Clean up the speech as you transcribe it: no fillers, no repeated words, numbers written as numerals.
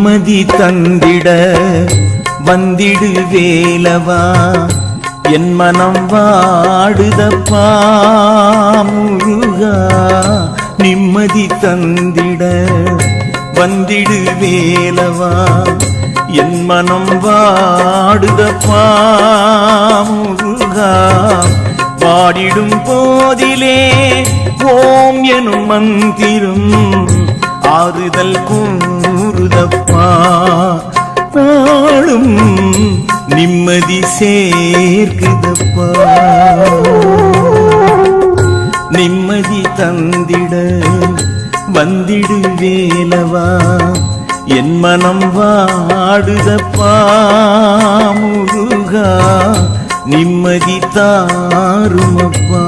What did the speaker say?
நிம்மதி தந்திட வந்திடு வேலவா என் மனம் வாடுதப்பா முருகா நிம்மதி தந்திட வந்திடு வேலவா என் மனம் வாடுதப்பா முருகா வாடிடும் போதிலே ஓம் எனும் மந்திரம் ஆறுதல் கூறுதப்பா நாளும் நிம்மதி சேர்க்குதப்பா நிம்மதி தந்திட வந்திடு வேலவா என் மனம் வாடுதப்பா முருகா நிம்மதி தாருமப்பா